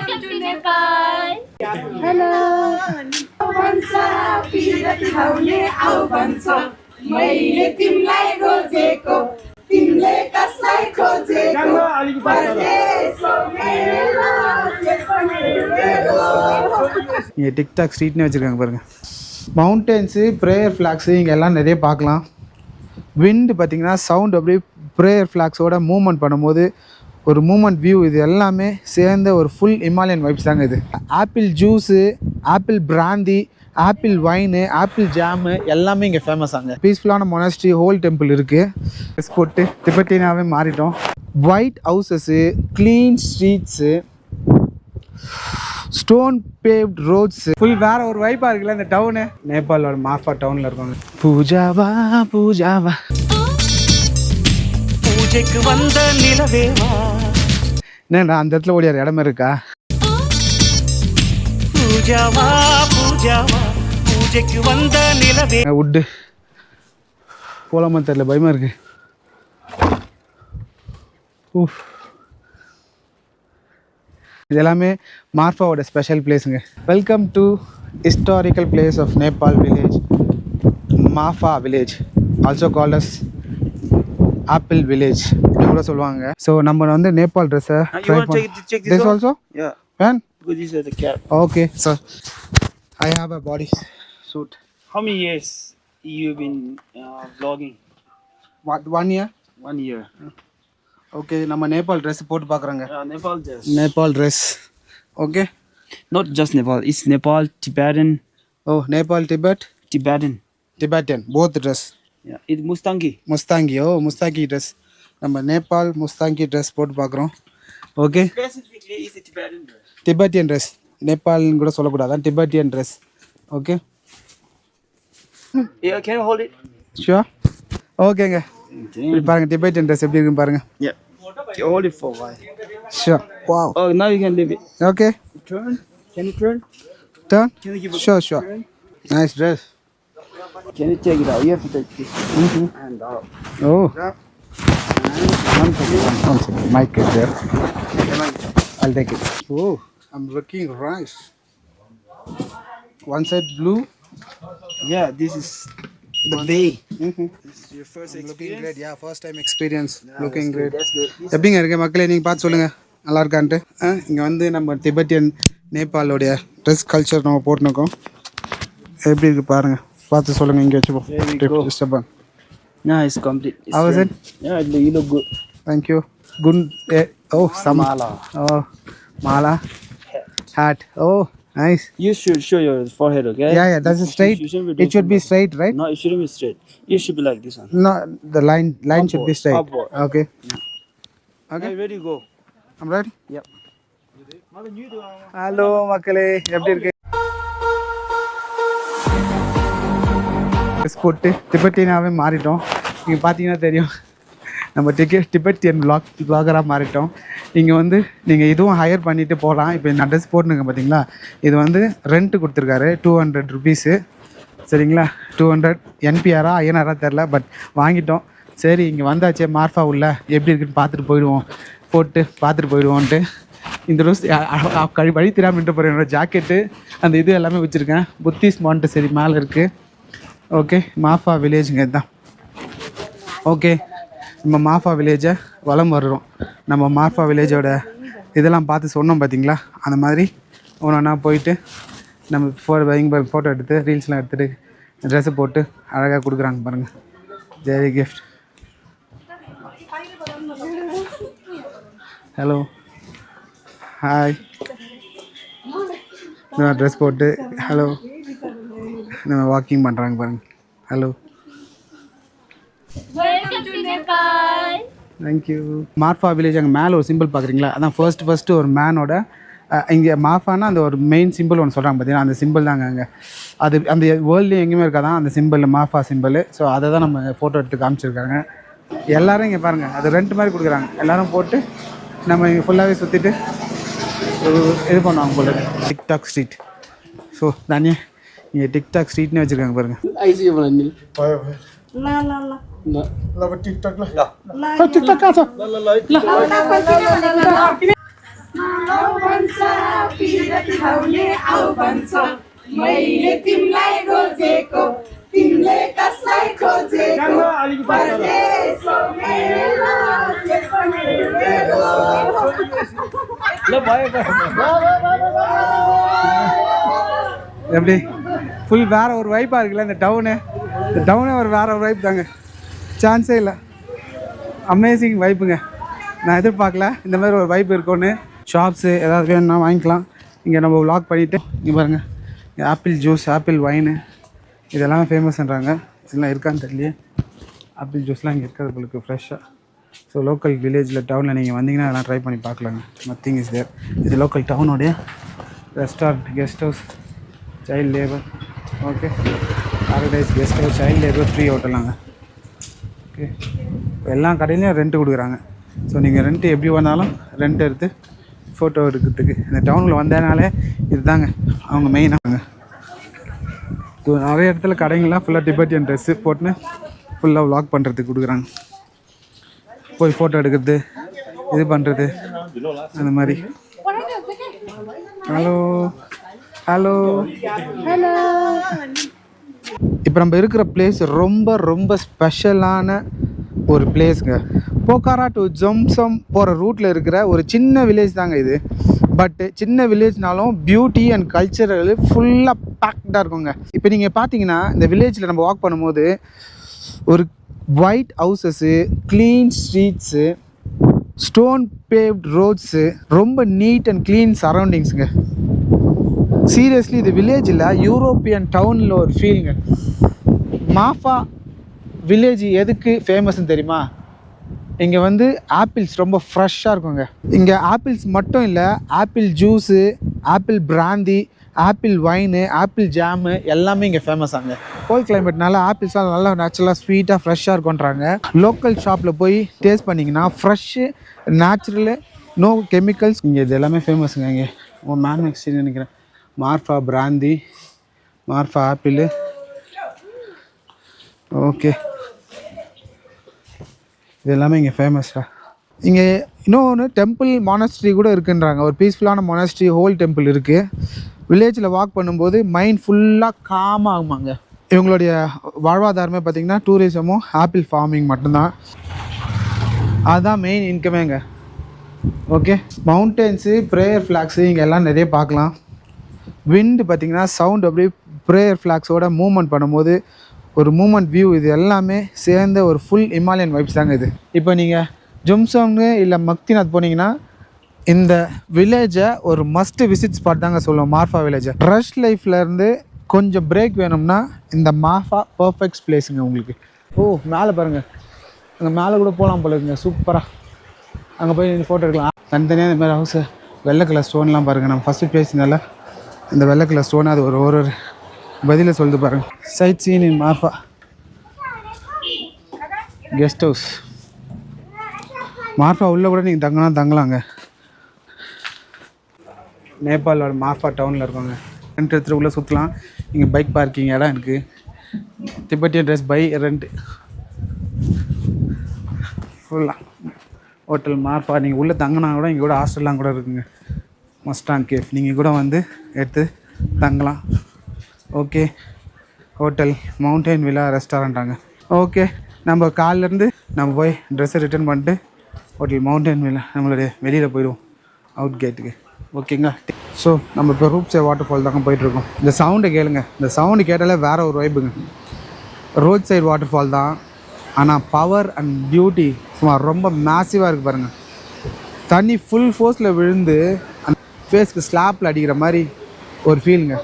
Welcome to Nepal. Hello. Vansa pirat haune au vansa. मैले तिमीलाई खोजेको तिमीले कसलाई खोजेको परदेशको मेला இங்கே டிக்டாக் ஸ்ட்ரீட்னு வச்சுருக்காங்க பாருங்கள். மவுண்டன்ஸு, ப்ரேயர் ஃப்ளாக்ஸு இங்கே எல்லாம் நிறைய பார்க்கலாம். விண்டு பார்த்திங்கன்னா சவுண்ட் அப்படியே ப்ரேயர் ஃப்ளாக்ஸோட மூவ்மெண்ட் பண்ணும்போது ஒரு மூமெண்ட் வியூ, இது எல்லாமே சேர்ந்த ஒரு ஃபுல் இமாலயன் வைப்ஸ் தாங்க இது. Apple juice, apple brandy, apple wine, apple jam எல்லாமே இங்கே ஃபேமஸ் ஆங்க. பீஸ்ஃபுல்லான மொனாஸ்ட்ரி, ஹோல் டெம்பிள் இருக்குது. ட்ரெஸ் போட்டு திபெட்டியனாகவே மாறிட்டோம். White houses, clean streets, stone paved roads, full வேற ஒரு வைப்பாக இருக்குல்ல இந்த டவுனு. நேபாளோட மார்ஃபா டவுனில் இருக்கோங்க. பூஜாவா பூஜாவா பூஜைக்கு வந்த நிலவேவா. என்னடா அந்த இடத்துல ஓடியார் இடமே இருக்கா? பூஜாவா பூஜாவா பூஜைக்கு வந்த நிலவே. உட்டு போலாமா தெரியல, பயமா இருக்கு. இது எல்லாமே மார்ஃபாவோட ஸ்பெஷல் பிளேஸுங்க. Welcome to historical place of Nepal village, Marpha village, also called as apple village கூட சொல்லுவாங்க. ஸோ நம்ம வந்து நேபாள் ட்ரெஸ்ஸை this also? Yeah. When? These are the cap. Okay, sir. I have a body suit. How many years you've been vlogging? What, 1 year? 1 year. Okay, நம்ம Nepal dress போட்டு பார்க்குறாங்க. Nepal dress. Nepal dress. Okay. Not just Nepal. It's Nepal, Tibetan. Oh, Nepal, Tibet, Tibetan. Tibetan, both dress. Yeah. It's Mustangi. Mustangi. Oh Mustangi dress. நம்ம Nepal Mustangi dress போட்டு பார்க்குறோம். Okay. Specifically, it's a Tibetan dress. Tibetan dress. நேபாள்னு கூட சொல்லக்கூடாது, Tibetan dress. Okay. Yeah, can you hold it? Sure. ஓகேங்க. இப்படி பாருங்கள் Tibetan dress எப்படி இருக்குன்னு பாருங்கள். Yeah. Can you hold it for a while? Sure. Wow. Oh, now you can leave it. Okay. Turn. Can you turn? Turn. Can you give it? Sure, sure. Nice dress. Can you take it out? You have to take this and out. Oh. Yeah. One second. Mic is there. I'll take it. Oh, I'm looking rice. One side blue. Yeah, this is the bay. This is your first experience? Looking great. Yeah, first time experience. Yeah, looking great. That's good. எப்படிங்க இருக்கு மக்களே, நீங்கள் பார்த்து சொல்லுங்கள் நல்லா இருக்கான்ட்டு. இங்கே வந்து நம்ம திபெட்டியன் நேபாளோடைய ட்ரெஸ் கல்ச்சர் நம்ம போட்டுருக்கோம். எப்படி இருக்கு பாருங்கள், பார்த்து சொல்லுங்கள். இங்கே வச்சுப்போம். No, it's complete. It's How was it? Yeah, you look good. Thank you. Good. Oh, some Mala. Oh, mala. Hat. Oh, nice. You should show your forehead, okay? Yeah, yeah. That's straight. It should be straight, right? No, it shouldn't be straight. You should be like this one. No, the line should be straight. Upward. Okay. Okay. Are you ready to go? I'm ready. Yep. Hello, மக்களே, எப்படி இருக்கு? போட்டு திபெட்டியனாகவே மாறிட்டோம். நீங்கள் பார்த்தீங்கன்னா தெரியும், நம்ம Tibetan வ்ளாகராக மாறிட்டோம். இங்கே வந்து நீங்கள் இதுவும் ஹையர் பண்ணிவிட்டு போகலாம். இப்போ இந்த அட்ரஸ் போட்டுருங்க பார்த்தீங்களா, இது வந்து ரெண்ட்டு கொடுத்துருக்காரு 200 ருபீஸு. சரிங்களா, 200 என்பிஆரா ஐஎன்ஆரா தெரில, பட் வாங்கிட்டோம். சரி இங்கே வந்தாச்சே மார்ஃபா உள்ள எப்படி இருக்குன்னு பார்த்துட்டு போயிடுவோம், போட்டு பார்த்துட்டு போயிடுவோன்ட்டு இந்த ரோஸ் வழி தெரியாமல் நின்று போகிறேன். என்னோடய ஜாக்கெட்டு அந்த இது எல்லாமே வச்சுருக்கேன். புத்திஸ்ட் மாண்டசரி மேலே இருக்குது. ஓகே, மாஃபா வில்லேஜுங்க இதுதான். ஓகே, நம்ம மாஃபா வில்லேஜை வலம் வர்றோம். நம்ம மாஃபா வில்லேஜோட இதெல்லாம் பார்த்து சொன்னோம் பார்த்தீங்களா, அந்த மாதிரி ஒன்றா போயிட்டு நம்ம இங்கே ஃபோட்டோ எடுத்து ரீல்ஸ்லாம் எடுத்துகிட்டு ட்ரெஸ்ஸு போட்டு அழகாக கொடுக்குறாங்க பாருங்கள். ஜெரி கிஃப்ட். Hello, hi. ட்ரெஸ் போட்டு ஹலோ நம்ம வாக்கிங் பண்ணுறாங்க பாருங்கள். Hello, Welcome to Nepal. Thank you. Marpha village அங்கே மேலே ஒரு சிம்பிள் பார்க்குறீங்களா, அதான் ஃபர்ஸ்ட்டு ஒரு மேனோட இங்கே மாஃபானா அந்த ஒரு மெயின் சிம்பிள் ஒன்று சொல்கிறாங்க பார்த்தீங்கன்னா, அந்த சிம்பிள் தாங்க அங்கே. அது அந்த வேர்ல்ட்லேயும் எங்கேயுமே இருக்காதான் அந்த சிம்பிள், மாஃபா சிம்பிள். ஸோ அதை தான் நம்ம ஃபோட்டோ எடுத்து காமிச்சிருக்காங்க. எல்லோரும் இங்கே பாருங்கள், அது ரெண்ட் மாதிரி கொடுக்குறாங்க. எல்லோரும் போட்டு நம்ம இங்கே ஃபுல்லாகவே சுற்றிட்டு இது பண்ணுவாங்க போல. TikTok street. ஸோ தானே இங்கே டிக்டாக் ஸ்ட்ரீட்னு வச்சுருக்காங்க பாருங்கள். Vansa पिरत हौले आउ भन्छ मैले तिमीलाई खोजेको तिमीले कसलाई खोजेको परदेशको मेरो चेतको मेरो எப்படி ஃபுல் வேற ஒரு வைப்பாக இருக்குல்ல இந்த டவுனு ஒரு வேற ஒரு வைப் தாங்க சான்ஸே இல்லை அமேசிங் வைப்புங்க நான் எதிர்பார்க்கல இந்த மாதிரி ஒரு வைப் இருக்கும்னு ஷாப்ஸு ஏதாவது வேணும்னா வாங்கிக்கலாம் இங்கே நம்ம விளாக் பண்ணிவிட்டு இங்கே பாருங்கள் ஆப்பிள் ஜூஸ் ஆப்பிள் ஒயின் இதெல்லாம் ஃபேமஸ்ன்றாங்க இதெல்லாம் இருக்கான்னு தெரியலையே ஆப்பிள் ஜூஸ்லாம் இங்கே இருக்கிறது உங்களுக்கு ஃப்ரெஷ்ஷாக ஸோ லோக்கல் வில்லேஜில் டவுனில் நீங்கள் வந்தீங்கன்னா அதெல்லாம் ட்ரை பண்ணி பார்க்கலாங்க நத்திங் இஸ் தேர் இது லோக்கல் டவுனோடைய restaurant guest house child labour okay paradise guest house child labour free ஹோட்டலாங்க ஓகே எல்லா கடையிலையும் ரெண்ட்டு கொடுக்குறாங்க ஸோ நீங்கள் ரெண்ட்டு எப்படி வந்தாலும் ரெண்ட் எடுத்து ஃபோட்டோ எடுக்கிறதுக்கு இந்த டவுனில் வந்ததுனாலே இதுதாங்க அவங்க மெயினாக நிறைய இடத்துல கடைங்கள்லாம் ஃபுல்லாக டிபெட்டியன் ட்ரெஸ்ஸு போட்டுன்னு ஃபுல்லாக விளாக் பண்ணுறதுக்கு கொடுக்குறாங்க போய் ஃபோட்டோ எடுக்கிறது இது பண்ணுறது அந்த மாதிரி ஹலோ ஹலோ ஹலோ இப்போ நம்ம இருக்கிற பிளேஸ் ரொம்ப ரொம்ப ஸ்பெஷலான ஒரு பிளேஸுங்க போக்காரா டு ஜம்சம் போகிற ரூட்டில் இருக்கிற ஒரு சின்ன வில்லேஜ் தாங்க இது பட்டு சின்ன வில்லேஜ்னாலும் பியூட்டி அண்ட் கல்ச்சரல் ஃபுல்லாக பேக்டாக இருக்குங்க இப்போ நீங்கள் பார்த்தீங்கன்னா இந்த வில்லேஜில் நம்ம வாக் பண்ணும்போது ஒரு white houses clean streets stone paved roads ரொம்ப நீட் அண்ட் க்ளீன் சரௌண்டிங்ஸுங்க சீரியஸ்லி இது வில்லேஜில் யூரோப்பியன் டவுனில் ஒரு ஃபீலுங்க மாஃபா வில்லேஜ் எதுக்கு ஃபேமஸ்ன்னு தெரியுமா இங்கே வந்து ஆப்பிள்ஸ் ரொம்ப ஃப்ரெஷ்ஷாக இருக்குங்க இங்கே ஆப்பிள்ஸ் மட்டும் இல்லை apple juice apple brandy apple wine apple jam எல்லாமே இங்கே ஃபேமஸ் ஆங்க கோல்ட் கிளைமேட்னால ஆப்பிள்ஸ்லாம் நல்லா நேச்சுரலாக ஸ்வீட்டாக ஃப்ரெஷ்ஷாக இருக்குன்றாங்க லோக்கல் ஷாப்பில் போய் டேஸ்ட் பண்ணிங்கன்னா ஃப்ரெஷ்ஷு நேச்சுரலு நோ கெமிக்கல்ஸ் இங்கே இது எல்லாமே ஃபேமஸுங்க இங்கே மேனுஃபேக்சரிங் நினைக்கிறேன் மார்ஃபா பிராந்தி மார்ஃபா ஆப்பிள் ஓகே இது எல்லாமே இங்கே ஃபேமஸ்டா இங்கே இன்னொன்று டெம்பிள் மானஸ்ட்ரி கூட இருக்குன்றாங்க ஒரு பீஸ்ஃபுல்லான மானஸ்ட்ரி ஹோல் டெம்பிள் இருக்குது வில்லேஜில் வாக் பண்ணும்போது மைண்ட் ஃபுல்லாக காமாக ஆகுமாங்க இவங்களுடைய வாழ்வாதாரமே பார்த்திங்கன்னா டூரிசமும் ஆப்பிள் ஃபார்மிங் மட்டும்தான் அதுதான் மெயின் இன்கமேங்க ஓகே மவுண்டன்ஸு ப்ரேயர் ஃப்ளாக்ஸு இங்கே எல்லாம் நிறைய பார்க்கலாம் விண்டு பார்த்திங்கன்னா சவுண்ட் அப்படியே ப்ரேயர் ஃப்ளாக்ஸோட மூவ்மெண்ட் பண்ணும்போது ஒரு மூமெண்ட் வியூ இது எல்லாமே சேர்ந்த ஒரு ஃபுல் இமாலயன் வைப்ஸ் தாங்க இது இப்போ நீங்கள் ஜும்சாங்கு இல்லை மக்திநாத் போனீங்கன்னா இந்த வில்லேஜை ஒரு மஸ்ட் விசிட் ஸ்பாட் தாங்க சொல்லுவோம் மார்ஃபா வில்லேஜை ரஷ் லைஃப்லேருந்து கொஞ்சம் பிரேக் வேணும்னா இந்த மார்ஃபா பர்ஃபெக்ட் பிளேஸுங்க உங்களுக்கு ஓ மேலே பாருங்கள் அங்கே மேலே கூட போகலாம் போல இருக்குங்க சூப்பராக அங்கே போய் ஃபோட்டோ எடுக்கலாம் தனித்தனியாக இந்த மாதிரி ஹவுஸு வெள்ளை கலர் ஸ்டோன்லாம் பாருங்கள் நம்ம ஃபஸ்ட்டு பேசினால இந்த வெள்ளை கலர் ஸ்டோன் அது ஒரு பதில சொல்லுது பாருங்கள் சைட் சீன் இன் மார்ஃபா கெஸ்ட் ஹவுஸ் மார்ஃபா உள்ளே கூட நீங்கள் தங்கலாங்க நேபாளோட மார்ஃபா டவுனில் இருக்கோங்க ரெண்ட் எடுத்துகிட்டு உள்ளே சுற்றலாம் இங்கே பைக் பார்க்கிங் இடம் இருக்குது திபெட்டியன் ட்ரெஸ் பை ரெண்ட்டு ஃபுல்லாக ஹோட்டல் மார்ஃபா நீங்கள் உள்ளே தங்கினா கூட இங்கே கூட ஹாஸ்டல்லாம் கூட இருக்குங்க மஸ்டான் கேஃப் நீங்கள் கூட வந்து எடுத்து தங்கலாம் ஓகே ஹோட்டல் மவுண்டைன் வில்லா ரெஸ்டாரண்ட்டாங்க ஓகே நம்ம காலிலேருந்து நம்ம போய் ட்ரெஸ்ஸை ரிட்டர்ன் பண்ணிட்டு ஹோட்டல் மவுண்டைன் வில்லா நம்மளுடைய வெளியில் போயிடுவோம் அவுட் கேட்டுக்கு ஓகேங்களா ஸோ நம்ம இப்போ ரூப்ஸே வாட்டர் ஃபால் தாங்க போயிட்டுருக்கோம் இந்த சவுண்டை கேளுங்க இந்த சவுண்டு கேட்டாலே வேறு ஒரு வைப்புங்க ரோட் சைடு வாட்டர் ஃபால் தான் ஆனால் பவர் அண்ட் பியூட்டி சும்மா ரொம்ப மேசிவாக இருக்குது பாருங்கள் தண்ணி ஃபுல் ஃபோர்ஸில் விழுந்து அந்த ஃபேஸ்க்கு ஸ்லாப்பில் அடிக்கிற மாதிரி ஒரு ஃபீலுங்க